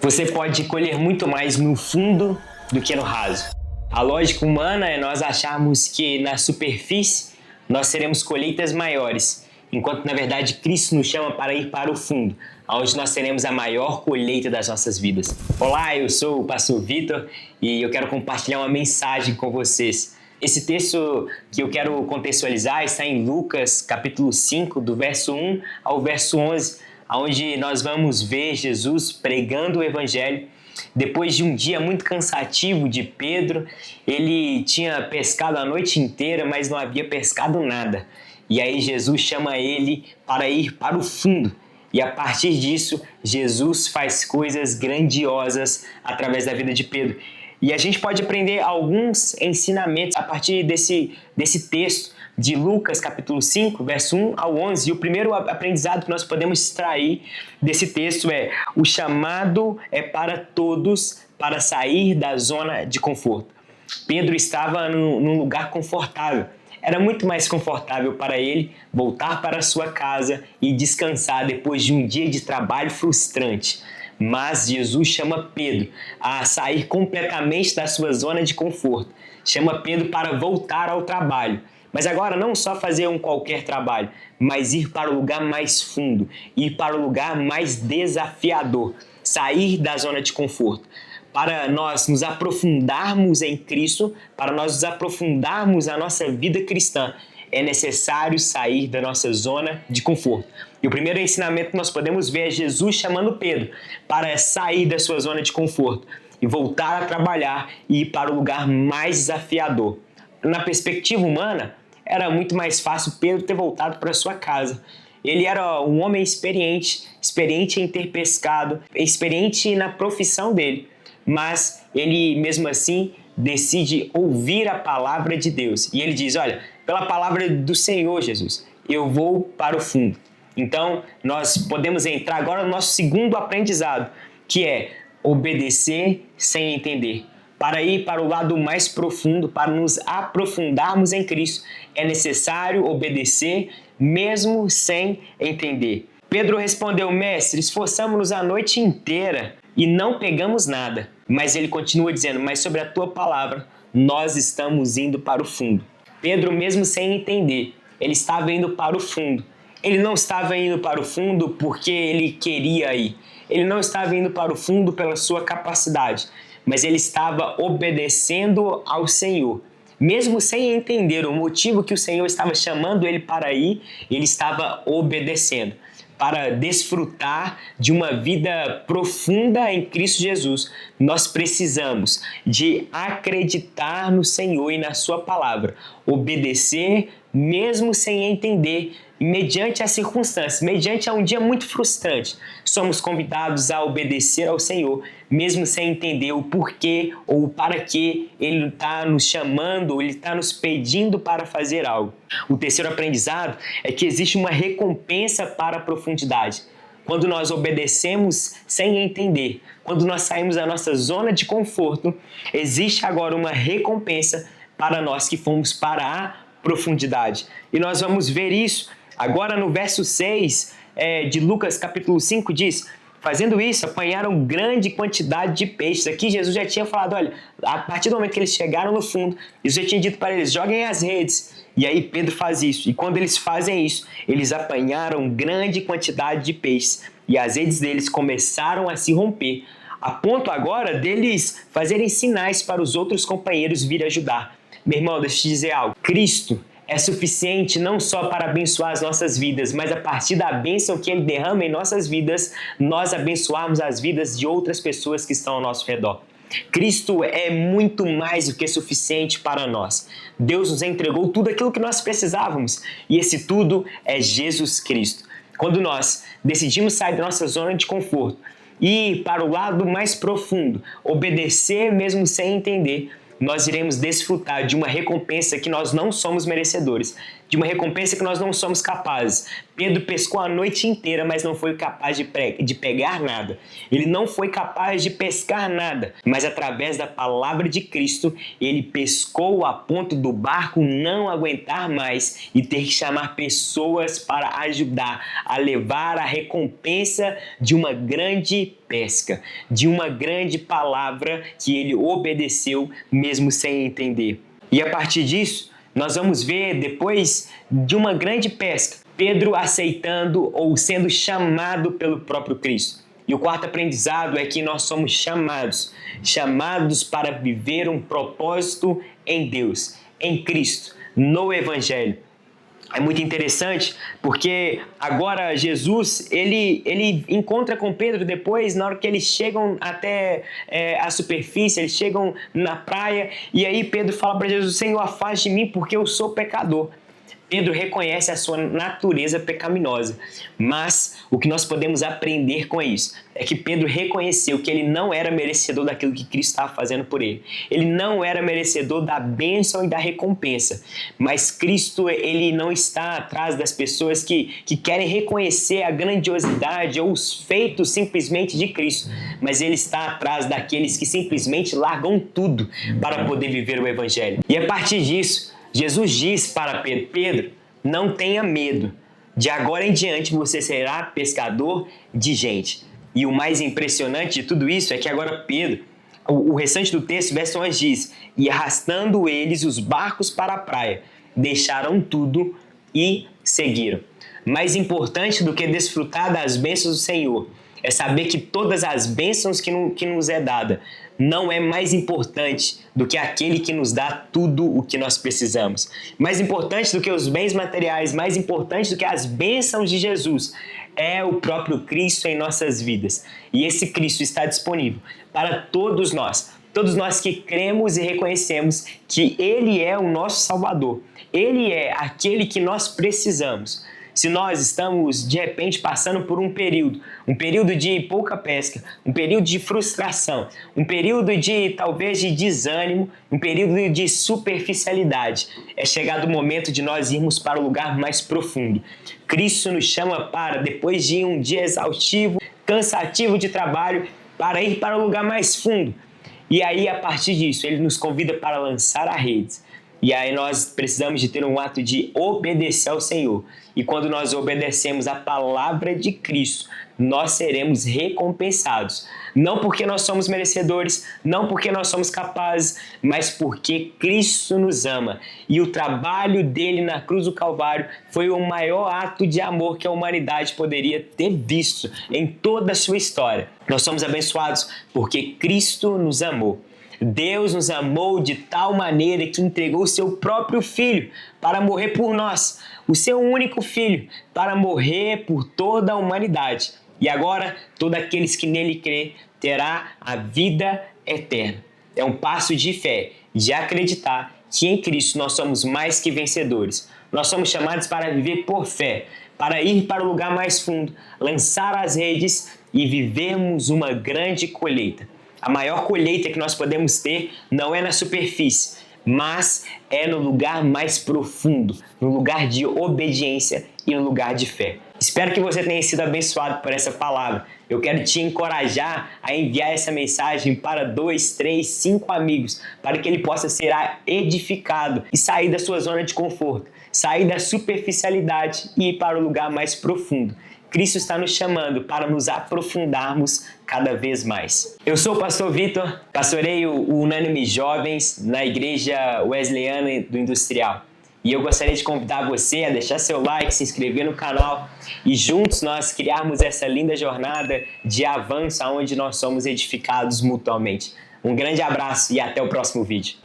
Você pode colher muito mais no fundo do que no raso. A lógica humana é nós acharmos que na superfície nós teremos colheitas maiores, enquanto na verdade Cristo nos chama para ir para o fundo, onde nós teremos a maior colheita das nossas vidas. Olá, eu sou o pastor Vitor e eu quero compartilhar uma mensagem com vocês. Esse texto que eu quero contextualizar está em Lucas capítulo 5, do verso 1 ao verso 11, onde nós vamos ver Jesus pregando o Evangelho. Depois de um dia muito cansativo de Pedro, ele tinha pescado a noite inteira, mas não havia pescado nada. E aí Jesus chama ele para ir para o fundo. E a partir disso, Jesus faz coisas grandiosas através da vida de Pedro. E a gente pode aprender alguns ensinamentos a partir desse texto de Lucas capítulo 5, verso 1 ao 11. E o primeiro aprendizado que nós podemos extrair desse texto é: o chamado é para todos para sair da zona de conforto. Pedro estava num lugar confortável. Era muito mais confortável para ele voltar para sua casa e descansar depois de um dia de trabalho frustrante. Mas Jesus chama Pedro a sair completamente da sua zona de conforto. Chama Pedro para voltar ao trabalho. Mas agora não só fazer um qualquer trabalho, mas ir para o lugar mais fundo, ir para o lugar mais desafiador, sair da zona de conforto. Para nós nos aprofundarmos em Cristo, para nós nos aprofundarmos na nossa vida cristã, é necessário sair da nossa zona de conforto. E o primeiro ensinamento que nós podemos ver é Jesus chamando Pedro para sair da sua zona de conforto e voltar a trabalhar e ir para o lugar mais desafiador. Na perspectiva humana, era muito mais fácil Pedro ter voltado para sua casa. Ele era um homem experiente em ter pescado, experiente na profissão dele. Mas ele, mesmo assim, decide ouvir a palavra de Deus. E ele diz: olha, pela palavra do Senhor Jesus, eu vou para o fundo. Então, nós podemos entrar agora no nosso segundo aprendizado, que é obedecer sem entender. Para ir para o lado mais profundo, para nos aprofundarmos em Cristo, é necessário obedecer mesmo sem entender. Pedro respondeu: mestre, esforçamos-nos a noite inteira e não pegamos nada. Mas ele continua dizendo: mas sobre a tua palavra, nós estamos indo para o fundo. Pedro, mesmo sem entender, ele estava indo para o fundo. Ele não estava indo para o fundo porque ele queria ir. Ele não estava indo para o fundo pela sua capacidade, mas ele estava obedecendo ao Senhor. Mesmo sem entender o motivo que o Senhor estava chamando ele para ir, ele estava obedecendo para desfrutar de uma vida profunda em Cristo Jesus. Nós precisamos de acreditar no Senhor e na sua palavra, obedecer mesmo sem entender, mediante as circunstâncias, mediante a um dia muito frustrante. Somos convidados a obedecer ao Senhor, mesmo sem entender o porquê ou para que Ele está nos chamando, Ele está nos pedindo para fazer algo. O terceiro aprendizado é que existe uma recompensa para a profundidade. Quando nós obedecemos sem entender, quando nós saímos da nossa zona de conforto, existe agora uma recompensa para nós que fomos para a profundidade. E nós vamos ver isso agora no verso 6 de Lucas capítulo 5, diz: fazendo isso, apanharam grande quantidade de peixes. Aqui Jesus já tinha falado: olha, a partir do momento que eles chegaram no fundo, Jesus já tinha dito para eles: joguem as redes. E aí Pedro faz isso. E quando eles fazem isso, eles apanharam grande quantidade de peixes. E as redes deles começaram a se romper, a ponto agora deles fazerem sinais para os outros companheiros vir ajudar. Meu irmão, deixa eu te dizer algo. Cristo é suficiente não só para abençoar as nossas vidas, mas a partir da bênção que Ele derrama em nossas vidas, nós abençoarmos as vidas de outras pessoas que estão ao nosso redor. Cristo é muito mais do que suficiente para nós. Deus nos entregou tudo aquilo que nós precisávamos, e esse tudo é Jesus Cristo. Quando nós decidimos sair da nossa zona de conforto e ir para o lado mais profundo, obedecer mesmo sem entender, nós iremos desfrutar de uma recompensa que nós não somos merecedores, de uma recompensa que nós não somos capazes. Pedro pescou a noite inteira, mas não foi capaz de pegar nada. Ele não foi capaz de pescar nada, mas através da palavra de Cristo, ele pescou a ponto do barco não aguentar mais e ter que chamar pessoas para ajudar a levar a recompensa de uma grande pesca, de uma grande palavra que ele obedeceu mesmo sem entender. E a partir disso, nós vamos ver, depois de uma grande pesca, Pedro aceitando ou sendo chamado pelo próprio Cristo. E o quarto aprendizado é que nós somos chamados para viver um propósito em Deus, em Cristo, no Evangelho. É muito interessante porque agora Jesus, ele encontra com Pedro depois, na hora que eles chegam até a superfície, eles chegam na praia, e aí Pedro fala para Jesus: Senhor, afaste de mim porque eu sou pecador. Pedro reconhece a sua natureza pecaminosa, mas o que nós podemos aprender com isso é que Pedro reconheceu que ele não era merecedor daquilo que Cristo estava fazendo por ele. Ele não era merecedor da bênção e da recompensa, mas Cristo, ele não está atrás das pessoas que querem reconhecer a grandiosidade ou os feitos simplesmente de Cristo, mas ele está atrás daqueles que simplesmente largam tudo para poder viver o Evangelho. E a partir disso, Jesus diz para Pedro: Pedro, não tenha medo. De agora em diante você será pescador de gente. E o mais impressionante de tudo isso é que agora Pedro, o restante do texto, verso 11 diz: e arrastando eles os barcos para a praia, deixaram tudo e seguiram. Mais importante do que desfrutar das bênçãos do Senhor é saber que todas as bênçãos que nos é dada não é mais importante do que aquele que nos dá tudo o que nós precisamos. Mais importante do que os bens materiais, mais importante do que as bênçãos de Jesus, é o próprio Cristo em nossas vidas. E esse Cristo está disponível para todos nós que cremos e reconhecemos que Ele é o nosso Salvador. Ele é aquele que nós precisamos. Se nós estamos, de repente, passando por um período de pouca pesca, um período de frustração, um período de, talvez, de desânimo, um período de superficialidade, é chegado o momento de nós irmos para o lugar mais profundo. Cristo nos chama para, depois de um dia exaustivo, cansativo de trabalho, para ir para o lugar mais fundo. E aí, a partir disso, Ele nos convida para lançar a rede. E aí nós precisamos de ter um ato de obedecer ao Senhor. E quando nós obedecemos a palavra de Cristo, nós seremos recompensados. Não porque nós somos merecedores, não porque nós somos capazes, mas porque Cristo nos ama. E o trabalho dele na cruz do Calvário foi o maior ato de amor que a humanidade poderia ter visto em toda a sua história. Nós somos abençoados porque Cristo nos amou. Deus nos amou de tal maneira que entregou o seu próprio Filho para morrer por nós, o seu único Filho, para morrer por toda a humanidade. E agora, todos aqueles que nele crê terá a vida eterna. É um passo de fé, de acreditar que em Cristo nós somos mais que vencedores. Nós somos chamados para viver por fé, para ir para o lugar mais fundo, lançar as redes e vivermos uma grande colheita. A maior colheita que nós podemos ter não é na superfície, mas é no lugar mais profundo, no lugar de obediência e no lugar de fé. Espero que você tenha sido abençoado por essa palavra. Eu quero te encorajar a enviar essa mensagem para 2, 3, 5 amigos, para que ele possa ser edificado e sair da sua zona de conforto, sair da superficialidade e ir para o lugar mais profundo. Cristo está nos chamando para nos aprofundarmos cada vez mais. Eu sou o pastor Vitor, pastoreio o Unânime Jovens na Igreja Wesleyana do Industrial. E eu gostaria de convidar você a deixar seu like, se inscrever no canal e juntos nós criarmos essa linda jornada de avanço onde nós somos edificados mutuamente. Um grande abraço e até o próximo vídeo.